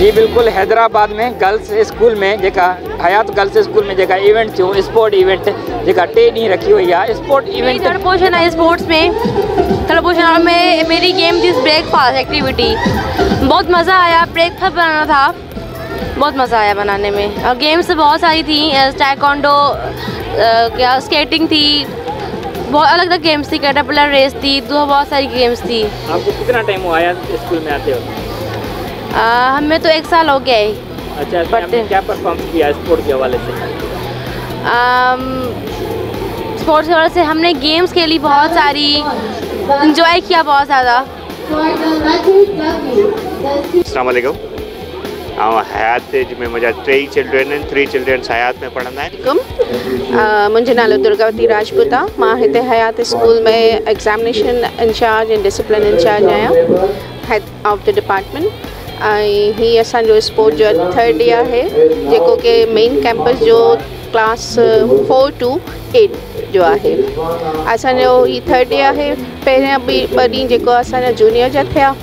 जी बिल्कुल, हैदराबाद में girls school में जेका हयात गर्ल्स स्कूल में जेका इवेंट थियो, स्पोर्ट इवेंट जेका 3 ॾींहं रखी हुई आहे। स्पोर्ट इवेंट थर्ड पोर्शन है स्पोर्ट्स में मेरी गेम थी ब्रेकफास्ट एक्टिविटी। बहुत मज़ा आया, ब्रेकफास्ट बनाना था, बहुत मज़ा आया बनाने में। और गेम्स बहुत सारी थी, टाइकोंडो, क्या स्केटिंग थी, बहुत अलग अलग गेम्स थी, कैटरपिलर रेस थी, तो बहुत सारी गेम्स थी। आपको कितना टाइम हुआ आया स्कूल में आते हो? हमें तो 1 साल हो गया है। अच्छा, आपने क्या परफॉर्म किया स्पोर्ट के हवाले से? स्पोर्ट्स के हवाले से हमने गेम्स खेली, बहुत सारी इंजॉय किया, बहुत ज़्यादा। अस्सलाम वालेकुम। हयात में मुंहिंजा 3 चिल्ड्रन आहिनि, 3 चिल्ड्रन हयात में पढ़ंदा आहिनि। मुंहिंजो नालो दुर्गावती राजपूत आहे। मां हिते हयात स्कूल में एग्ज़ामिनेशन इंचार्ज ऐं डिसिप्लिन इंचार्ज आहियां, हेड ऑफ द डिपार्टमेंट। ऐं हीअ असांजो स्पोर्ट जो 3rd डे आहे, जेको कि मेन कैंपस जो क्लास 4 to 8 जो आहे। असांजो हीअ 3rd डे आहे। पहिरियां बि 2 ॾींहं जेको असांजा जूनियर जा थिया,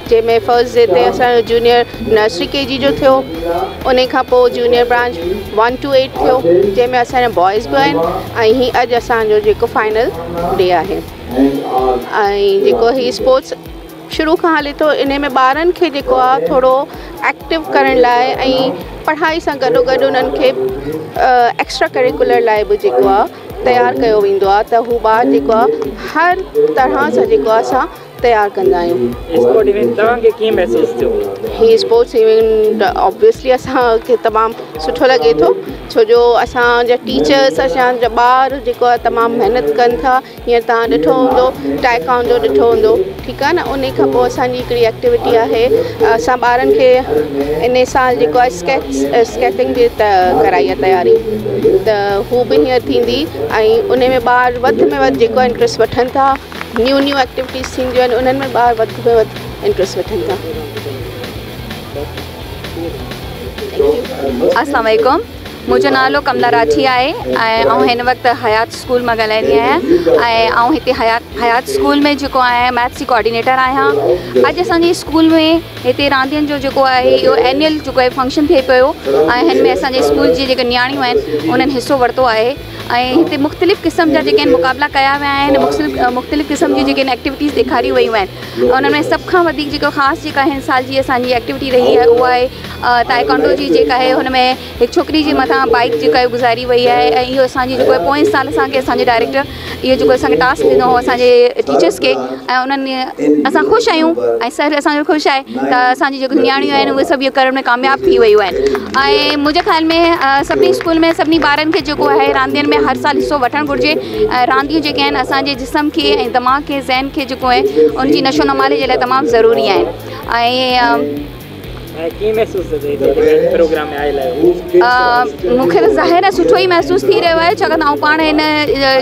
जंहिंमें फर्स्ट डे ते असांजो जूनियर नर्सरी KG जो थियो, उन खां पोइ जूनियर ब्रांच 1 to 8 थियो, जंहिंमें असांजा बॉइज़ बि आहिनि। ऐं हीअ अॼु असांजो जेको फाइनल डे आहे। ऐं जेको हीअ स्पोर्ट्स शुरू खां हले थो, इन में ॿारनि खे जेको आहे थोरो एक्टिव करण लाइ ऐं पढ़ाई सां गॾो गॾु उन्हनि खे एक्स्ट्रा करिकुलर लाइ बि जेको आहे तयारु कयो वेंदो आहे, त हू ॿार जेको आहे हर तरह सां जेको आहे असां तयारु कंदा आहियूं। स्पोर्ट इवेंट तव्हांखे कीअं महसूसु थियो? हीअ स्पोर्ट्स इवेंट ऑब्वियसली असांखे तमामु सुठो लॻे थो, छो जो असांजा टीचर्स, असांजा ॿार जेको आहे तमामु महिनत कनि था। हीअं तव्हां ॾिठो हूंदो, टाइकोंडो ॾिठो हूंदो, ठीकु आहे न। उन खां पोइ असांजी हिकिड़ी एक्टिविटी आहे, असां ॿारनि खे इन साल जेको आहे स्केटिंग जी कराई आहे तयारी, त हू बि हींअर थींदी। ऐं उन में ॿार वधि में वधि जेको आहे इंट्रस्ट वठनि था। न्यू एक्टिविटीज़ थींदियूं आहिनि, उन्हनि में ॿार वधि में वधि इंट्रस्ट वठनि था। अस्सलाम वालेकुम। मुंहिंजो नालो कमला राठी आहे ऐं हिन वक़्तु हयात स्कूल मां ॻाल्हाईंदी आहियां। ऐं हिते हयात स्कूल में जेको आहियां मैथ्स जी कोऑर्डिनेटर आहियां। अॼु असांजे स्कूल में हिते रांदियुनि जो जेको आहे इहो एनुअल जेको आहे फंक्शन थिए पियो, ऐं हिन में असांजे स्कूल जी जेके नियाणियूं आहिनि उन्हनि हिसो वरितो आहे। ऐं हिते मुख़्तलिफ़ क़िस्म जा जेके आहिनि मुक़ाबला कया विया आहिनि, मुख़्तलिफ़ क़िस्म जी जेके आहिनि एक्टिविटीज़ ॾेखारी वयूं आहिनि। उन्हनि में सभ खां वधीक जेको ख़ासि जेका हिन साल जी असांजी एक्टिविटी रही आहे उहा आहे टाइकोंडो जी, जेका आहे हुन में हिकु छोकिरी जे मथां बाइक जेका आहे गुज़ारी वई आहे। ऐं इहो असांजी जेको आहे पोएं साल असांखे असांजे डायरेक्टर इहो जेको असांखे टास्क ॾिनो हो असांजे टीचर्स खे, ऐं उन्हनि असां ख़ुशि आहियूं ऐं सर असांजो ख़ुशि आहे त असांजी जेको नियाणियूं आहिनि उहे सभु इहो करण में कामयाबु थी वियूं आहिनि। ऐं मुंहिंजे ख़्याल में सभिनी स्कूल में सभिनी ॿारनि खे जेको आहे रांदियुनि में हर साल हिसो वठणु घुरिजे। रांदियूं जेके आहिनि असांजे जिस्म खे ऐं दिमाग़ खे, ज़हन खे जेको आहे उनजी नशो नमाले जे लाइ तमामु ज़रूरी आहिनि। कीअं महसूसु प्रोग्राम में आयल आहियो? मूंखे त ज़ाहिर आहे सुठो ई महसूसु थी रहियो आहे, छाकाणि आउं पाण हिन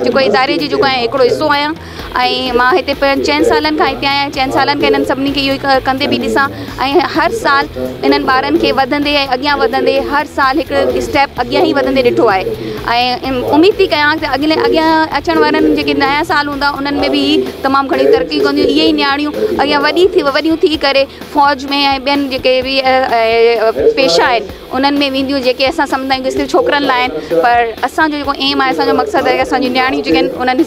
जेको इदारे जी जेको आहे हिकिड़ो हिसो आहियां। ऐं मां हिते 4 सालनि खां हिते आहियां। 4 सालनि खां हिननि सभिनी खे इहो ई कंदे बि ॾिसां, ऐं हर साल इन्हनि ॿारनि खे वधंदे ऐं अॻियां वधंदे हर साल हिकु स्टेप अॻियां ई वधंदे ॾिठो आहे। ऐं उमेद थी कयां त अॻियां अचण वारनि जेके नया साल हूंदा उन्हनि में बि तमामु घणी तरक़ी कंदियूं। इहे ई नियाणियूं अॻियां वॾियूं थी करे फ़ौज में ऐं ॿियनि जेके बि पेशा आहिनि उन्हनि में वेंदियूं, जेके असां सम्झंदा आहियूं कि सिर्फ़ु छोकिरनि लाइ आहिनि, पर असांजो जेको एम आहे, असांजो मक़सदु आहे कि असांजी नियाणियूं जेके आहिनि उन्हनि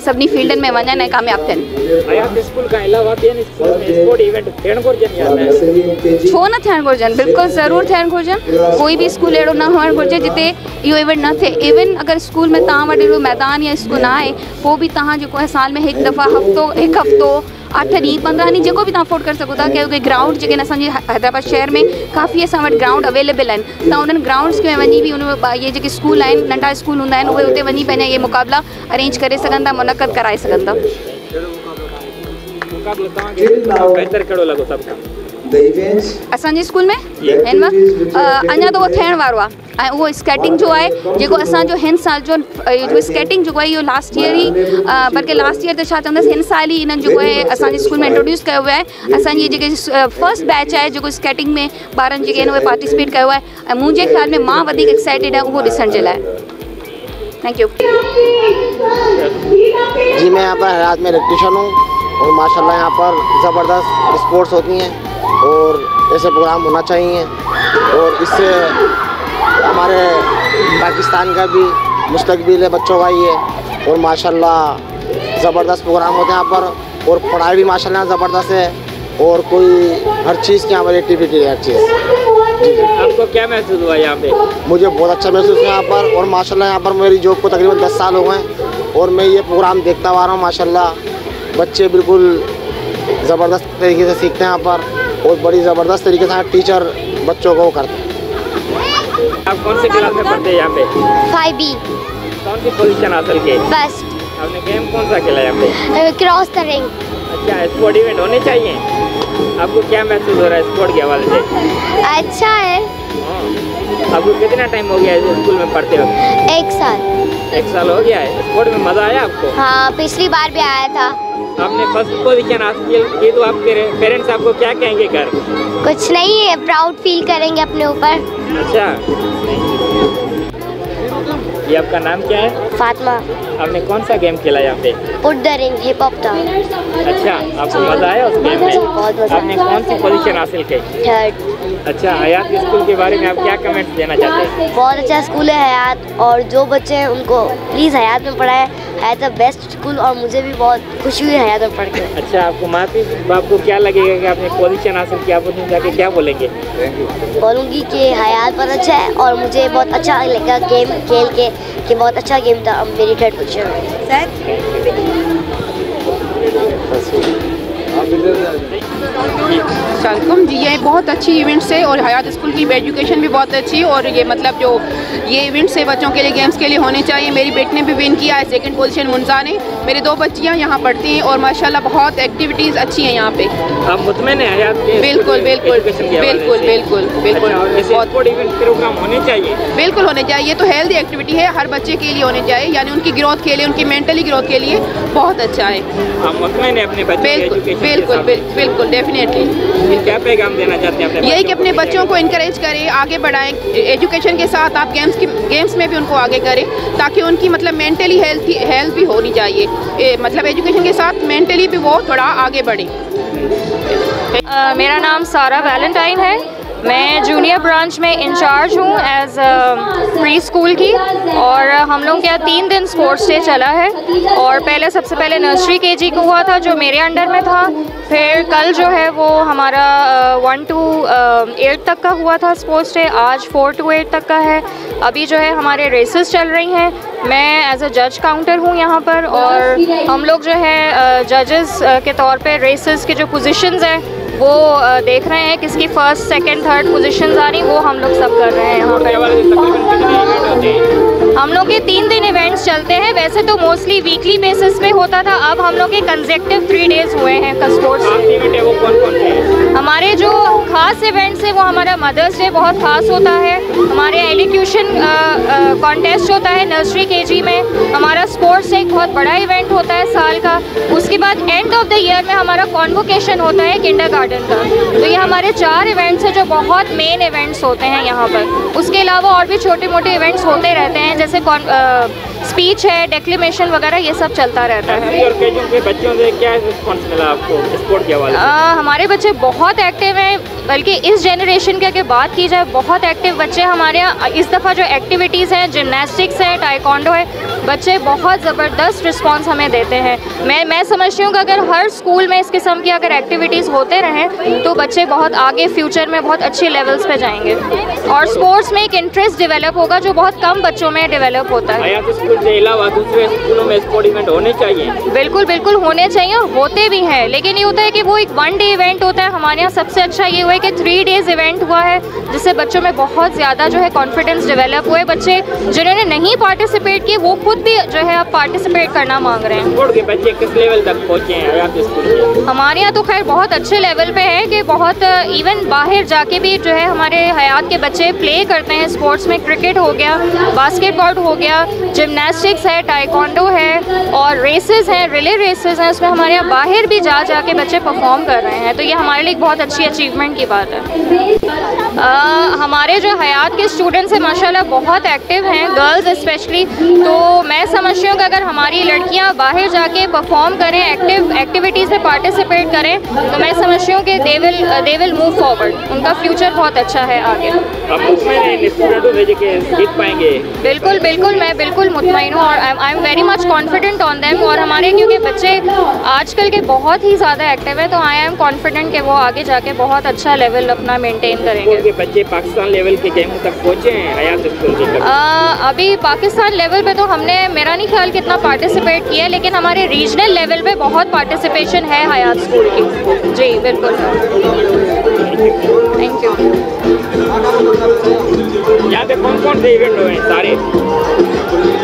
सभिनी फील्डनि में वञनि ऐं कामयाबु थियनि। हयात स्कूल खां अलावा ॿियनि स्कूल में स्पोर्ट इवेंट थियणु घुरिजनि या न? छो न थियणु घुरिजनि, बिल्कुलु ज़रूरु थियणु घुरिजनि। कोई बि स्कूल अहिड़ो न हुअणु घुरिजे जिते इहो इवेंट न थिए। इवन अगरि स्कूल में तव्हां वटि अहिड़ो मैदान या स्कूल न आहे, पोइ बि तव्हां जेको आहे साल में हिकु दफ़ा हिकु हफ़्तो 8 ॾींहं 15 ॾींहं जेको बि तव्हां अफोर्ड करे सघो था, क्योंकि ग्राउंड जेके आहिनि असांजे हैदराबाद शहर में काफ़ी असां वटि ग्राउंड अवेलेबल आहिनि। तव्हां उन्हनि ग्राउंड्स में वञी बि उन इहे जेके स्कूल आहिनि, नंढा स्कूल हूंदा आहिनि, उहे उते वञी पंहिंजा इहे मुक़ाबला अरेंज करे सघनि था, मुनक़द कराए सघनि था। बहितर कहिड़ो लॻो सभु खां? असांजे स्कूल में हिन वक़्तु अञा त उहो थियण वारो आहे। ऐं उहो स्केटिंग जो आहे जेको असांजो हिन साल जो स्केटिंग जेको आहे इहो लास्ट ईयर ई, बल्कि लास्ट ईयर त छा चवंदसि, हिन साल ई इन्हनि जेको आहे असांजे स्कूल में इंट्रोड्यूस कयो वियो आहे। असांजी जेके फर्स्ट बैच आहे जेको स्केटिंग में ॿारनि जेके आहिनि उहे पार्टिसिपेट कयो आहे। ऐं मुंहिंजे ख़्याल में मां वधीक एक्साइटेड आहियां उहो ॾिसण जे लाइ। Thank you. जी मैं यहाँ पर हयात में इलेक्ट्रीशियन हूँ और माशाल्लाह यहाँ पर ज़बरदस्त स्पोर्ट्स होती हैं और ऐसे प्रोग्राम होना चाहिए और इससे हमारे पाकिस्तान का भी मुस्तकबिल है, बच्चों का ही है। और माशाल्लाह ज़बरदस्त प्रोग्राम होते हैं यहाँ पर और पढ़ाई भी माशाल्लाह ज़बरदस्त है और कोई हर चीज़ की यहाँ पर एक्टिविटी है, हर चीज़। आपको क्या महसूस हुआ यहाँ पे? मुझे बहुत अच्छा महसूस हुआ यहाँ पर और माशाल्लाह यहाँ पर मेरी जॉब को तकरीबन 10 साल हो गए और मैं ये प्रोग्राम देखता आ रहा हूँ। माशाल्लाह बच्चे बिल्कुल ज़बरदस्त तरीके से सीखते हैं यहाँ पर और बड़ी ज़बरदस्त तरीके से टीचर बच्चों को करते हैं। आप कौन सी क्लास में पढ़ते हैं यहाँ पे? 5B। कौन सी पोजीशन हासिल की? फर्स्ट। आपने गेम कौन सा खेला यहाँ पे? Cross the ring. अच्छा, स्पोर्ट इवेंट होने चाहिए। आपको क्या महसूस हो रहा है स्पोर्ट के हवाले से? अच्छा है। आपको कितना टाइम हो गया है स्कूल में पढ़ते हो? 1 साल। 1 साल हो गया है। स्पोर्ट में मज़ा आया आपको? हाँ, पिछली बार भी आया था। आपने फर्स्ट पोजीशन हासिल की तो आपके पेरेंट्स आपको क्या कहेंगे घर? कुछ नहीं है, प्राउड फील करेंगे अपने ऊपर। अच्छा, ये आपका नाम क्या है? फातिमा। आपने कौन सा गेम खेला यहाँ पे? Put the ring, hip hop था। अच्छा, आपको मज़ा आया उस गेम में? बहुत मज़ा। आपने कौन सी पोजीशन हासिल की? 3rd। अच्छा, हयात स्कूल के बारे में आप क्या कमेंट्स देना चाहते हैं? बहुत अच्छा स्कूल है हयात और जो बच्चे हैं उनको प्लीज़ हयात में पढ़ाएं। हयात है बेस्ट स्कूल और मुझे भी बहुत खुशी हुई हयात में पढ़ के। अच्छा, आपको माँ बाप को क्या लगेगा कि आपने पोजीशन हासिल किया? आप उन्हें जाके क्या बोलेंगे? बोलूँगी कि हयात बहुत अच्छा है और मुझे बहुत अच्छा लगा गेम खेल के कि बहुत अच्छा गेम था। मेरी 3rd पोजीशन सलाम जी। ये बहुत अच्छी इवेंट्स है और हयात स्कूल की एजुकेशन भी बहुत अच्छी है और ये मतलब जो ये इवेंट्स है बच्चों के लिए गेम्स के लिए होने चाहिए। मेरी बेटी ने भी विन किया है 2nd पोजीशन मुंजा ने। मेरी 2 बच्चियाँ यहाँ पढ़ती हैं और माशाल्लाह बहुत एक्टिविटीज़ अच्छी हैं यहाँ पे। आप मुतमईन हैं हयात के? बिल्कुल बिल्कुल बिल्कुल बिल्कुल बिल्कुल। बहुत इवेंट प्रोग्राम होने चाहिए? बिल्कुल होने चाहिए। तो हेल्दी एक्टिविटी है, हर बच्चे के लिए होने चाहिए, यानी उनकी ग्रोथ के लिए, उनकी मेंटली ग्रोथ के लिए बहुत अच्छा है। आप मुतमईन हैं अपने बच्चों के एजुकेशन? बिल्कुल बिल्कुल डेफिनेटली। क्या पैगाम देना चाहते हैं अपने? यही कि अपने बच्चों को इनकरेज करें, आगे बढ़ाएं। एजुकेशन के साथ आप गेम्स में भी उनको आगे करें ताकि उनकी मतलब मेंटली हेल्थ भी होनी चाहिए। मतलब एजुकेशन के साथ मेंटली भी वो थोड़ा आगे बढ़े। मेरा नाम सारा वैलेंटाइन है। मैं जूनियर ब्रांच में इंचार्ज हूँ एज प्री स्कूल की और हम लोग के यहाँ 3 दिन स्पोर्ट्स डे चला है और सबसे पहले नर्सरी केजी को हुआ था जो मेरे अंडर में था। फिर कल जो है वो हमारा 1 to 8 तक का हुआ था स्पोर्ट्स डे। आज 4 to 8 तक का है। अभी जो है हमारे रेसेस चल रही हैं। मैं एज अ जज काउंटर हूँ यहाँ पर और हम लोग जो है जजेस के तौर पे रेसेस के जो पोजीशंस हैं वो देख रहे हैं, किसकी 1st, 2nd, 3rd पोजीशंस आ रही वो हम लोग सब कर रहे हैं यहाँ पे। हम लोग के 3 दिन इवेंट्स चलते हैं। वैसे तो मोस्टली वीकली बेसिस पे होता था, अब हम लोग के कंसेक्टिव 3 डेज हुए हैं स्पोर्ट्स। हमारे जो खास इवेंट्स है वो हमारा मदर्स डे बहुत खास होता है। हमारे एलिक्यूशन कॉन्टेस्ट होता है नर्सरी केजी में। हमारा स्पोर्ट्स एक बहुत बड़ा इवेंट होता है साल का। उसके बाद एंड ऑफ द ईयर में हमारा कॉन्वोकेशन होता है किंडरगार्टन का। तो ये हमारे 4 इवेंट्स हैं जो बहुत मेन इवेंट्स होते हैं यहाँ पर। उसके अलावा और भी छोटे मोटे इवेंट्स होते रहते हैं जैसे स्पीच है, डेक्लेमेशन वगैरह, ये सब चलता रहता है। और के बच्चों से क्या रिस्पॉन्स मिला आपको स्पोर्ट के हवाले से? हमारे बच्चे बहुत एक्टिव हैं, बल्कि इस जनरेशन की अगर बात की जाए बहुत एक्टिव बच्चे हमारे यहाँ। इस दफ़ा जो एक्टिविटीज़ हैं, जिमनास्टिक्स है, टाइकोंडो है, बच्चे बहुत ज़बरदस्त रिस्पॉन्स हमें देते हैं। मैं समझती हूँ कि अगर हर स्कूल में इस किस्म की अगर एक्टिविटीज़ होते रहें तो बच्चे बहुत आगे फ्यूचर में बहुत अच्छे लेवल्स पे जाएंगे और स्पोर्ट्स में एक इंटरेस्ट डेवलप होगा जो बहुत कम बच्चों में डेवलप होता है। हयात स्कूल के अलावा दूसरे स्कूलों में स्पोर्ट इवेंट होने चाहिए? बिल्कुल बिल्कुल होने चाहिए, होते भी हैं, लेकिन ये होता है कि वो एक 1 डे इवेंट होता है। हमारे यहाँ सबसे अच्छा ये हुआ है कि 3 डेज इवेंट हुआ है जिससे बच्चों में बहुत ज़्यादा जो है कॉन्फिडेंस डेवलप हुए। बच्चे जिन्होंने नहीं पार्टिसिपेट किए वो खुद भी जो है अब पार्टिसिपेट करना मांग रहे हैं। स्पोर्ट के बच्चे किस लेवल तक पहुँचे हैं हयात स्कूल के? हमारे यहाँ तो खैर बहुत अच्छे लेवल पे है कि बहुत इवन बाहर जाके भी जो है हमारे हयात के बच्चे प्ले करते हैं स्पोर्ट्स में। क्रिकेट हो गया, बास्केटबॉल हो गया, जिमनास्टिक्स जिम्नास्टिक्स है, टाइकोंडो है और रेसेस हैं, रिले रेसेस हैं। उसमें हमारे यहाँ बाहर भी जा के बच्चे परफॉर्म कर रहे हैं, तो ये हमारे लिए एक बहुत अच्छी अचीवमेंट की बात है। हमारे जो हयात के स्टूडेंट्स हैं माशाल्लाह बहुत एक्टिव हैं, गर्ल्स स्पेशली। तो मैं समझती हूँ कि अगर हमारी लड़कियाँ बाहर जाके परफॉर्म करें, एक्टिविटीज़ में पार्टिसिपेट करें, तो मैं समझती हूँ कि दे विल मूव फॉरवर्ड। उनका फ्यूचर बहुत अच्छा है आगे। जीत पाएंगे? बिल्कुल बिल्कुल, मैं बिल्कुल मुतमईन हूँ और I am very much confident on them. और हमारे क्योंकि बच्चे आजकल के बहुत ही ज़्यादा एक्टिव है, तो आई एम कॉन्फिडेंट कि वो आगे जाके बहुत अच्छा लेवल अपना मेंटेन करेंगे। बच्चे पाकिस्तान लेवल के गेम तक पहुँचे हैं हयात स्कूल के? अभी पाकिस्तान लेवल पे तो हमने मेरा नहीं ख्याल कितना पार्टिसिपेट किया, लेकिन हमारे रीजनल लेवल पे बहुत पार्टिसिपेशन है हयात स्कूल की। जी बिल्कुल, थैंक यू। यहाँ पे कौन कौन से इवेंट हुए हैं? सारे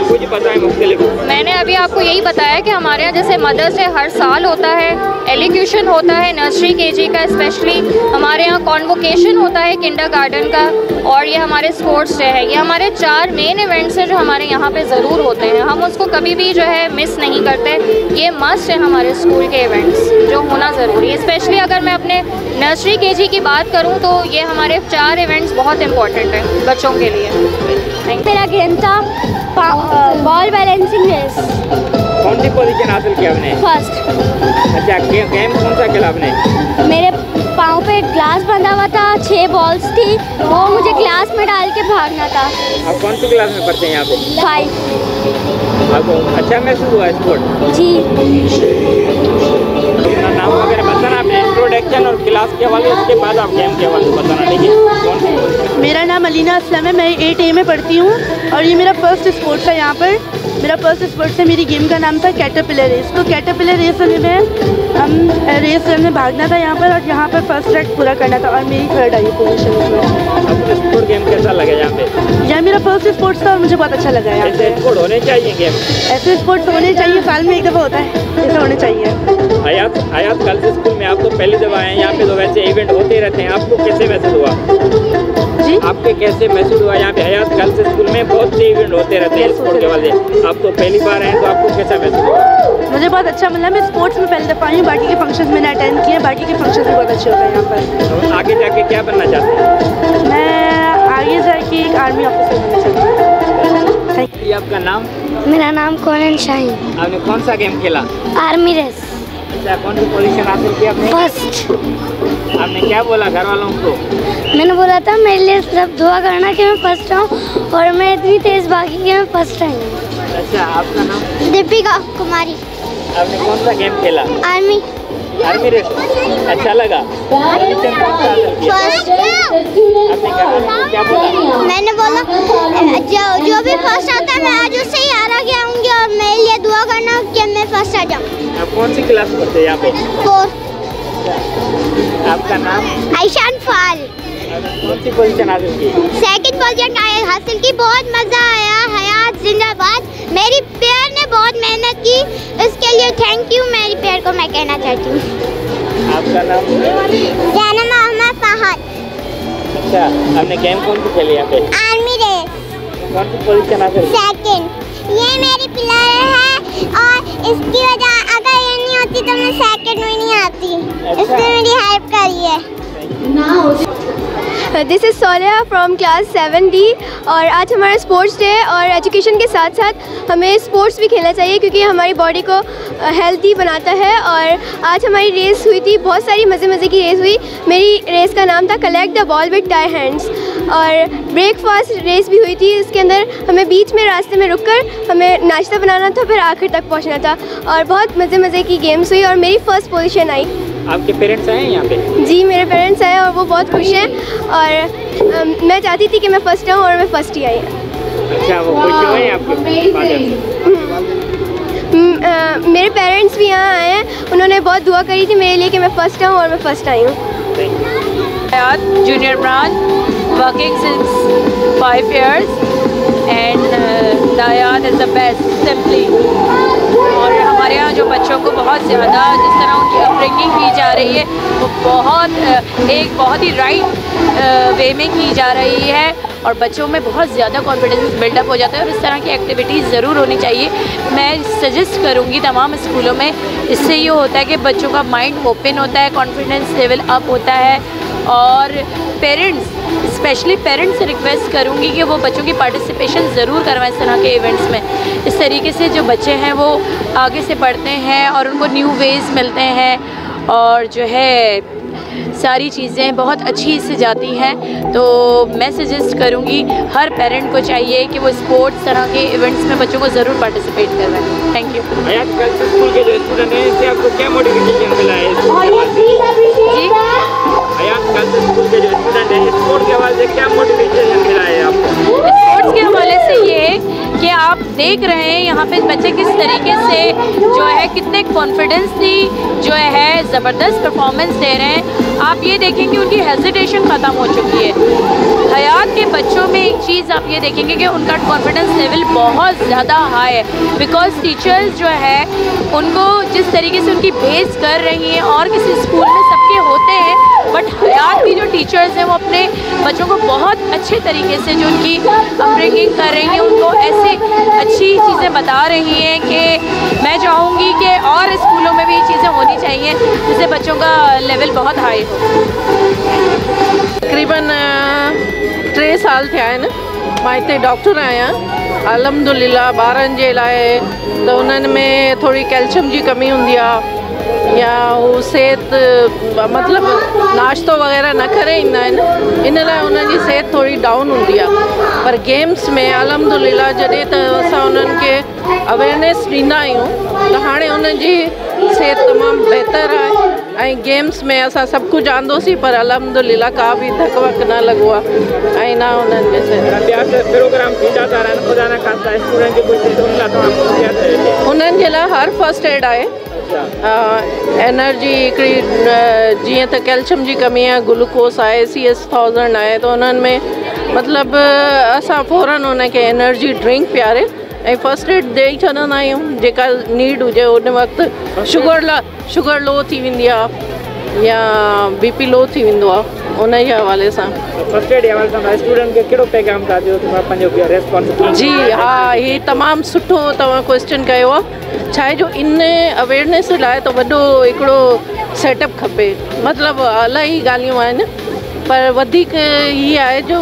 कुछ बताएं मुख्तलिफ। मैंने अभी आपको यही बताया कि हमारे यहाँ जैसे मदर्स डे हर साल होता है, एलिक्यूशन होता है नर्सरी केजी का, स्पेशली हमारे यहाँ कॉन्वोकेशन होता है किंडरगार्टन का, और ये हमारे स्पोर्ट्स डे है। ये हमारे 4 मेन इवेंट्स हैं जो हमारे यहाँ पे ज़रूर होते हैं। हम उसको कभी भी जो है मिस नहीं करते। ये मस्ट है हमारे स्कूल के इवेंट्स जो होना ज़रूरी है। स्पेशली अगर मैं अपने नर्सरी केजी की बात करूँ तो ये हमारे 4 इवेंट्स बहुत इंपॉर्टेंट हैं बच्चों के लिए। मेरा गेम था बॉल बैलेंसिंग रेस। कौन सी पोजीशन हासिल की आपने? फर्स्ट। अच्छा, गेम कौन सा खेला आपने? मेरे पाँव पे ग्लास बंधा हुआ था, 6 बॉल्स थी, वो मुझे ग्लास में डाल के भागना था। आप कौन सी क्लास में पढ़ते हैं यहाँ पे? 5। आपको अच्छा महसूस हुआ स्पोर्ट? जी। अपना नाम वगैरह बताना, आपने इंट्रोडक्शन और क्लास के हवाले, उसके बाद आप गेम के हवाले बताना। ठीक है। मेरा नाम अलीना असलम है, मैं 8A में पढ़ती हूँ और ये मेरा फर्स्ट स्पोर्ट्स है यहाँ पर। मेरा फर्स्ट स्पोर्ट्स है, मेरी गेम का नाम था कैटरपिलर रेस। तो कैटरपिलर रेस में हम रेस में भागना था यहाँ पर, और यहाँ पर फर्स्ट रैंक पूरा करना था और मेरी 3rd आई पोजीशन में। आपको स्पोर्ट गेम कैसा लगा यहाँ पे? यह मेरा फर्स्ट स्पोर्ट्स था और मुझे बहुत अच्छा लगा। यहाँ ऐसे स्पोर्ट होने चाहिए गेम? ऐसे स्पोर्ट्स होने चाहिए, साल में 1 दफ़ा होता है, ऐसा होने चाहिए। हयात गर्ल्स स्कूल में आप तो पहली दफ़ा आए, यहाँ पे तो वैसे इवेंट होते रहते हैं, आपको कैसे महसूस हुआ? जी, आपके कैसे महसूस हुआ? यहाँ पे हयात गर्ल्स स्कूल में बहुत से इवेंट होते रहते हैं स्पोर्ट के वाले, आप तो पहली बार आए, तो आपको कैसा महसूस हुआ? मुझे बहुत अच्छा मिला। मैं स्पोर्ट्स में पहली दफ़ा आई हूँ, बाकी के फंक्शंस मैंने अटेंड किए, बाकी के फंक्शंस भी बहुत अच्छे होते हैं यहाँ पर। तो आगे जाके क्या बनना चाहते हैं? मैं आगे जाके एक आर्मी ऑफिसर बनना चाहती हूँ। ये आपका नाम? मेरा नाम कोलन शाहीन। आपने कौन सा गेम खेला? Army race. अच्छा, कौन सी पोजीशन हासिल की आपने? फर्स्ट। आपने क्या बोला घर वालों को? मैंने बोला था मेरे लिए सब दुआ करना कि मैं फर्स्ट आऊँ, और मैं इतनी तेज़ भागी कि मैं फर्स्ट आई हूँ। अच्छा, आपका नाम? दीपिका कुमारी। आपने कौन सा गेम खेला? आर्मी। Army race. अच्छा लगा? पोजीशन कौन सा हासिल किया? आपने घर वालों को क्या बोला? मैंने बोला जो भी फर्स्ट आता है मैं आज उससे ही आगे आऊँगी, और मेरे लिए दुआ करना कि मैं फर्स्ट आ जाऊँ। आप कौन सी क्लास पढ़ते हैं यहाँ पे? 4। आपका नाम? आयशान फाल। कौन सी पोजीशन हासिल की? 2nd पोजीशन हासिल की। बहुत मज़ा आया। हयात जिंदाबाद। मेरी पेयर ने बहुत मेहनत की, इसके लिए थैंक यू मेरी पेयर को मैं कहना चाहती हूँ। आपका नाम? जैनम अहमद फहद। अच्छा, आपने गेम कौन सी खेली यहाँ पे? Army race. कौन सी पोजीशन हासिल की? 2nd। ये मेरी प्लेयर है और इसकी वजह अगर ये नहीं होती तो मैं 2nd में नहीं आती। इसने मेरी हेल्प करी है। दिस इज़ सोलिया फ्रॉम क्लास 7D, और आज हमारा स्पोर्ट्स डे है, और एजुकेशन के साथ साथ हमें स्पोर्ट्स भी खेलना चाहिए क्योंकि हमारी बॉडी को हेल्दी बनाता है। और आज हमारी रेस हुई थी, बहुत सारी मज़े की रेस हुई। मेरी रेस का नाम था collect the ball with tie hands, और ब्रेकफास्ट रेस भी हुई थी। इसके अंदर हमें बीच में रास्ते में रुककर हमें नाश्ता बनाना था, फिर आखिर तक पहुंचना था, और बहुत मज़े की गेम्स हुई और मेरी फर्स्ट पोजीशन आई। आपके पेरेंट्स आए हैं यहाँ पे? जी, मेरे पेरेंट्स आए और वो बहुत खुश हैं, और मैं चाहती थी कि मैं फर्स्ट आऊँ और मैं फर्स्ट ही आई। अच्छा, वो खुश हुए हैं आपके फादर? मेरे पेरेंट्स भी यहाँ आए हैं, उन्होंने बहुत दुआ करी थी मेरे लिए कि मैं फर्स्ट आऊँ, और मैं फर्स्ट आई हूँ। Hayat junior branch, working since 5 years, and Hayat is the best simply. और हमारे यहाँ जो बच्चों को बहुत ज़्यादा जिस तरह उनकी अपब्रिंगिंग की जा रही है वो बहुत ही राइट वे में की जा रही है। और बच्चों में बहुत ज़्यादा कॉन्फिडेंस बिल्डअप हो जाता है। और इस तरह की एक्टिविटीज़ ज़रूर होनी चाहिए, मैं सजेस्ट करूँगी तमाम स्कूलों में। इससे ये होता है कि बच्चों का माइंड ओपन होता है, कॉन्फिडेंस लेवल अप होता है। और पेरेंट्स, स्पेशली पेरेंट्स से रिक्वेस्ट करूँगी कि वो बच्चों की पार्टिसिपेशन ज़रूर करवाएं इस तरह के इवेंट्स में। इस तरीके से जो बच्चे हैं वो आगे से पढ़ते हैं और उनको न्यू वेज़ मिलते हैं और जो है सारी चीज़ें बहुत अच्छी से जाती हैं। तो मैं सजेस्ट करूँगी हर पेरेंट को चाहिए कि वो स्पोर्ट्स तरह के इवेंट्स में बच्चों को ज़रूर पार्टिसिपेट करवाएं। Thank you. Hayat girls school के जो स्टूडेंट हैं इससे आपको क्या मोटिवेशन मिला है? जी, हयात गर्ल्स स्कूल के जो स्टूडेंट हैं स्पोर्ट्स के हवाले से क्या मोटिवेशन मिला है आपको? स्पोर्ट्स के हवाले से ये कि आप देख रहे हैं यहाँ पे बच्चे किस तरीके से जो है कितने कॉन्फिडेंस दी जो है ज़बरदस्त परफॉर्मेंस दे रहे हैं। आप ये देखेंगे उनकी हेजिटेशन ख़त्म हो चुकी है। हयात के बच्चों में एक चीज़ आप ये देखेंगे कि उनका कॉन्फिडेंस लेवल बहुत ज़्यादा हाई है, बिकॉज टीचर्स जो है उनको जिस तरीके से उनकी बेस कर रही हैं और किसी स्कूल में सबके होते हैं, बट हयात की जो टीचर्स हैं वो अपने बच्चों को बहुत अच्छे तरीके से जो उनकी अपब्रिंगिंग कर रही हैं उनको ऐसे अच्छी चीज़ें बता रही हैं कि मैं चाहूँगी कि और स्कूलों में भी ये चीज़ें होनी चाहिए जिससे बच्चों का लेवल बहुत हाई हो। तकरीबन 3 साल थिया आहिनि मां हिते डॉक्टर आहियां। अल्हम्दुलिल्लाह ॿारनि जे लाइ त उन्हनि में थोरी कैल्शियम जी कमी हूंदी आहे या हू सिहत मतिलबु नाश्तो वग़ैरह न करे ईंदा आहिनि, इन लाइ उन्हनि जी सिहत थोरी डाउन हूंदी आहे। पर गेम्स में अल्हम्दुलिल्लाह जॾहिं त असां उन्हनि खे अवेयरनेस ॾींदा आहियूं त हाणे उन्हनि जी सिहत तमामु बहितर आहे ऐं गेम्स में असां सभु कुझु आंदोसीं पर अल्हम्दुलिल्लाह का बि धक वक न लॻो आहे ऐं न उन्हनि जे प्रोग्राम थींदा था रहनि ख़ुदा न ख़ास्ता स्टूडेंट जी कुझु उन्हनि जे लाइ हर फर्स्ट एड आहे। एनर्जी हिकिड़ी जीअं त कैल्शियम जी कमी आहे, ग्लूकोस आहे, CS1000 आहे, त उन्हनि में मतिलबु असां फ़ौरन उनखे एनर्जी ड्रिंक पियारे ऐं फर्स्ट एड ॾेई छॾंदा आहियूं जेका नीड हुजे उन वक़्तु। शुगर लो थी वेंदी आहे या BP लो थी वेंदो आहे, उन जे हवाले सां फर्स्ट एड हवाले सां स्टूडेंट खे कहिड़ो पैगाम था ॾियो पंहिंजो रेस्पॉन्स? जी हा, ही तमामु सुठो तव्हां क्वेश्चन कयो आहे। छा आहे जो इन अवेयरनेस लाइ त वॾो हिकिड़ो सेटअप खपे, मतिलबु इलाही ॻाल्हियूं आहिनि पर वधीक ही आहे जो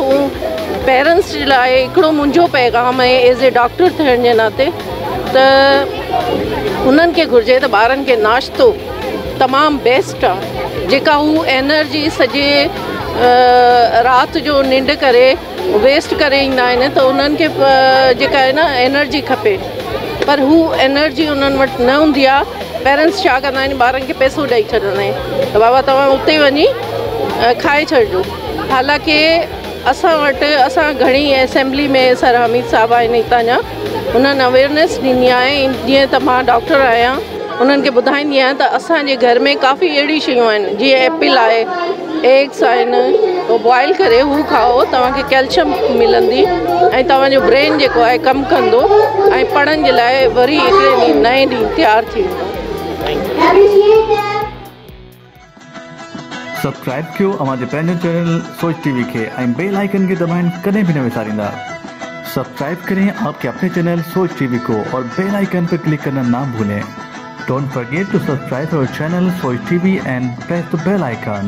पेरेंट्स जे लाइ हिकिड़ो मुंहिंजो पैगाम आहे एज़ ए डॉक्टर थियण जे नाते त उन्हनि खे घुरिजे त ॿारनि खे नाश्तो तमामु बेस्ट आहे। जेका हू एनर्जी सॼे राति जो निंड करे वेस्ट करे ईंदा आहिनि त उन्हनि खे जेका आहे न एनर्जी खपे, पर हू एनर्जी उन्हनि वटि न हूंदी आहे। पेरेंट्स छा कंदा आहिनि ॿारनि खे पैसो ॾेई छॾंदा आहिनि त बाबा तव्हां उते वञी खाए छॾिजो। हालांकि असां घणी असेंबली में सर हमीद साहब आहिनि हितां जा, उन्हनि अवेयरनेस ॾिनी आहे। जीअं त मां डॉक्टर आहियां, उन्हनि खे ॿुधाईंदी आहियां त असांजे घर में काफ़ी अहिड़ी शयूं आहिनि जीअं एप्पल आहे, एग्स आहिनि, उहो बॉइल करे हू खाओ, तव्हांखे कैल्शियम मिलंदी ऐं तव्हांजो ब्रेन जेको आहे कमु कंदो ऐं पढ़ण जे लाइ वरी हिकिड़े ॾींहुं नए ॾींहुं तयारु थी वेंदो। सब्सक्राइब कयो हमारे पंहिंजो चैनल सोच टीवी के ऐं बेल आइकन के दबाएं कदें भी न विसारींदा। सब्सक्राइब करें आपके अपने चैनल सोच टीवी को और बेल आइकन पर क्लिक करना ना भूलें। Don't forget to subscribe our channel Soch TV and press the bell icon.